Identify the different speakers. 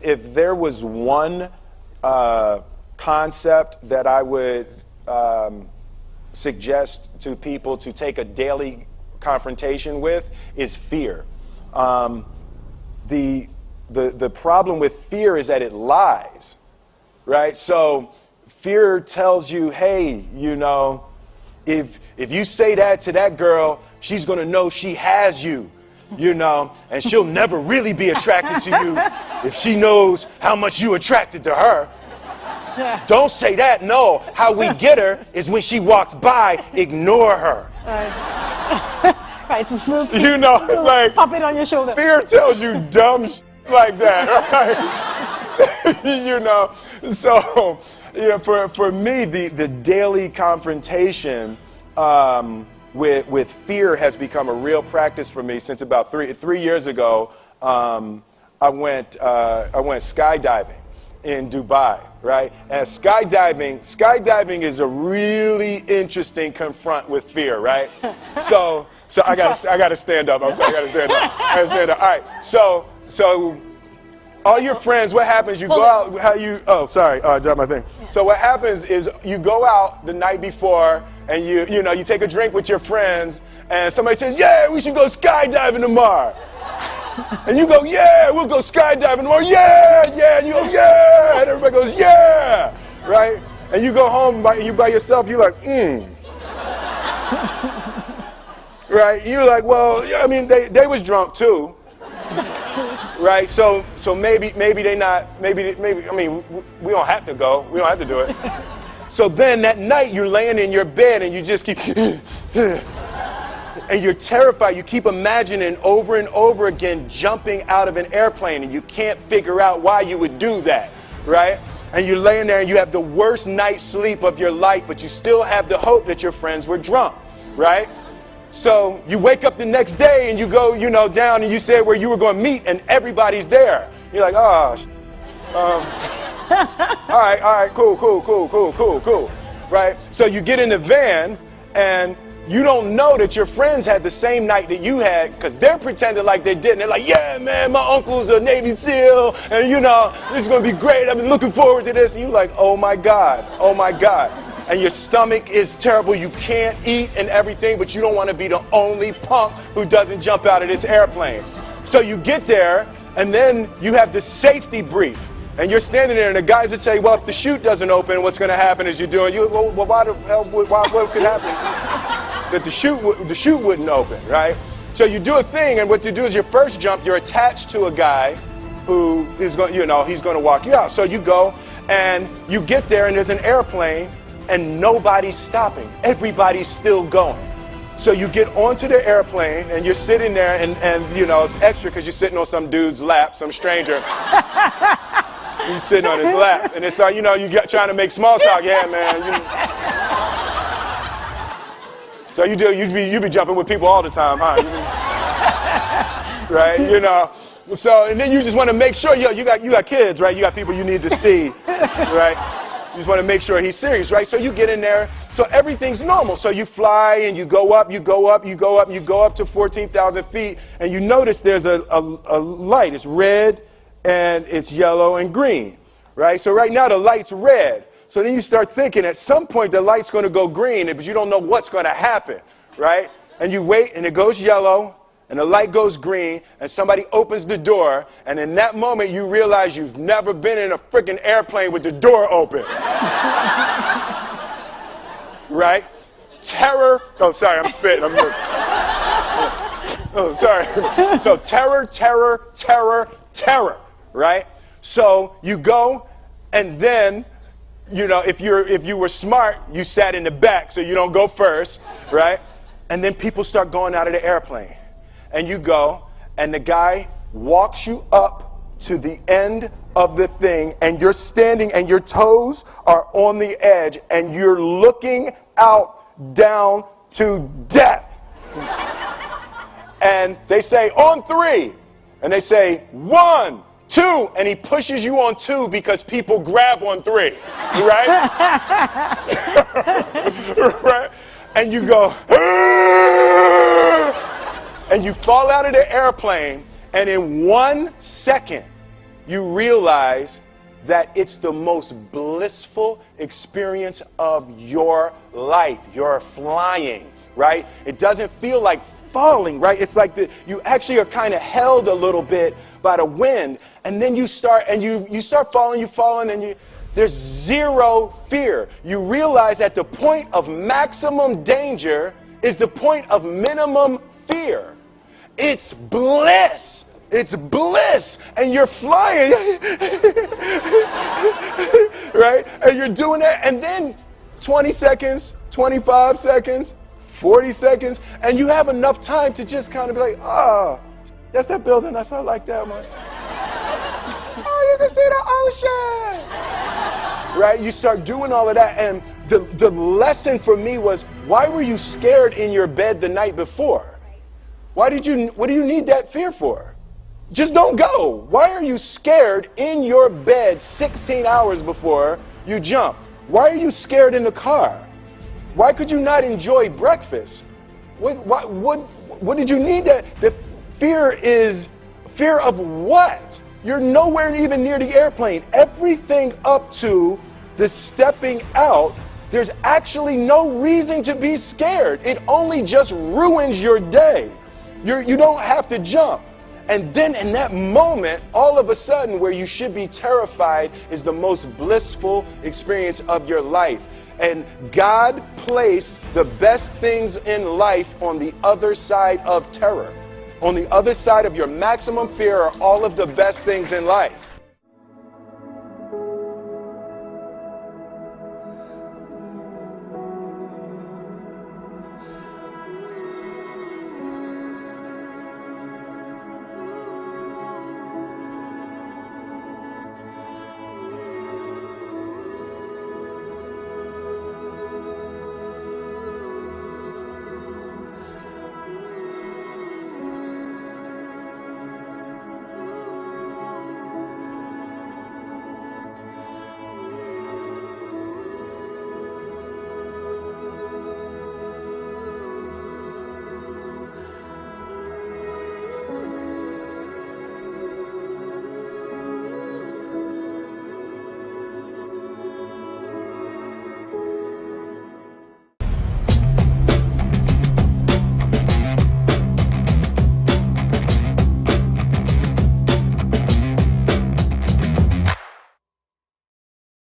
Speaker 1: if there was one concept that I would suggest to people to take a daily confrontation with, is fear. The problem with fear is that it lies, right? So fear tells you, hey, you know, if you say that to that girl, she's gonna know she has you, you know, and she'll never really be attracted to you if she knows how much you attracted to her. Don't say that. No, how we get her is when she walks by, ignore her.
Speaker 2: Right, it's a smooth,
Speaker 1: you know, it's like
Speaker 2: pop it on your shoulder.
Speaker 1: Fear tells you dumb like that, right? You know, so you know, for me, the daily confrontation with fear has become a real practice for me since about three years ago. I went skydiving in Dubai, right? And skydiving is a really interesting confront with fear, right? So I gotta stand up. I'm sorry, I gotta stand up. All right. So all your friends, what happens? You go out. I dropped my thing. So what happens is you go out the night before and you know you take a drink with your friends and somebody says, yeah, we should go skydiving tomorrow. And you go, yeah, we'll go skydiving tomorrow. Yeah, yeah. And you go, yeah. And everybody goes, yeah. Right? And you go home by yourself. You're like, Right? You're like, well, I mean, they was drunk too. Right? So maybe they not, maybe, I mean, we don't have to go. We don't have to do it. So then that night you're laying in your bed and you just keep, and you're terrified. You keep imagining over and over again jumping out of an airplane and you can't figure out why you would do that, right? And you're laying there and you have the worst night's sleep of your life, but you still have the hope that your friends were drunk, right? So you wake up the next day and you go, you know, down and you say where you were going to meet and everybody's there. You're like, oh, all right, cool, right? So you get in the van and you don't know that your friends had the same night that you had because they're pretending like they didn't. They're like, yeah, man, my uncle's a Navy SEAL and, you know, this is going to be great. I've been looking forward to this. And you're like, oh, my God. And your stomach is terrible. You can't eat and everything, but you don't want to be the only punk who doesn't jump out of this airplane. So you get there and then you have this safety brief. And you're standing there, and the guys will tell you, well, if the chute doesn't open, what's going to happen is well, why the hell, what could happen? That the chute wouldn't open, right? So you do a thing, and what you do is your first jump, you're attached to a guy who is going, you know, he's going to walk you out. So you go, and you get there, and there's an airplane, and nobody's stopping. Everybody's still going. So you get onto the airplane, and you're sitting there, and you know, it's extra because you're sitting on some dude's lap, some stranger. You sitting on his lap, and it's like, you know, you get trying to make small talk. Yeah, man. So you be jumping with people all the time, huh? Right? You know. So and then you just want to make sure, you got kids, right? You got people you need to see, right? You just want to make sure he's serious, right? So you get in there. So everything's normal. So you fly and you go up to 14,000 feet, and you notice there's a light. It's red. And it's yellow and green, right? So right now the light's red. So then you start thinking at some point the light's going to go green, but you don't know what's going to happen, right? And you wait and it goes yellow and the light goes green and somebody opens the door, and in that moment you realize you've never been in a freaking airplane with the door open. Right? Terror. Oh, sorry, I'm spitting. Oh, sorry. No, terror. Right? So you go, and then, you know, if you were smart, you sat in the back so you don't go first, right? And then people start going out of the airplane. And you go, and the guy walks you up to the end of the thing, and you're standing, and your toes are on the edge, and you're looking out down to death. And they say, on 3. And they say, 1, 2, and he pushes you on 2 because people grab on 3, right? Right? And you go, and you fall out of the airplane, and in 1 second, you realize that it's the most blissful experience of your life. You're flying, right? It doesn't feel like falling, right? It's like you actually are kind of held a little bit by the wind, and then you start falling, and there's zero fear. You realize that the point of maximum danger is the point of minimum fear. It's bliss. It's bliss, and you're flying, right? And you're doing that, and then 20 seconds, 25 seconds, 40 seconds, and you have enough time to just kind of be like, oh, that's that building, that's not like that one. Oh, you can see the ocean, right? You start doing all of that, and the lesson for me was, why were you scared in your bed the night before? What do you need that fear for? Just don't go. Why are you scared in your bed 16 hours before you jump? Why are you scared in the car? Why could you not enjoy breakfast? What did you need that? The fear is fear of what? You're nowhere even near the airplane. Everything up to the stepping out, there's actually no reason to be scared. It only just ruins your day. You don't have to jump. And then in that moment, all of a sudden, where you should be terrified is the most blissful experience of your life. And God placed the best things in life on the other side of terror. On the other side of your maximum fear are all of the best things in life.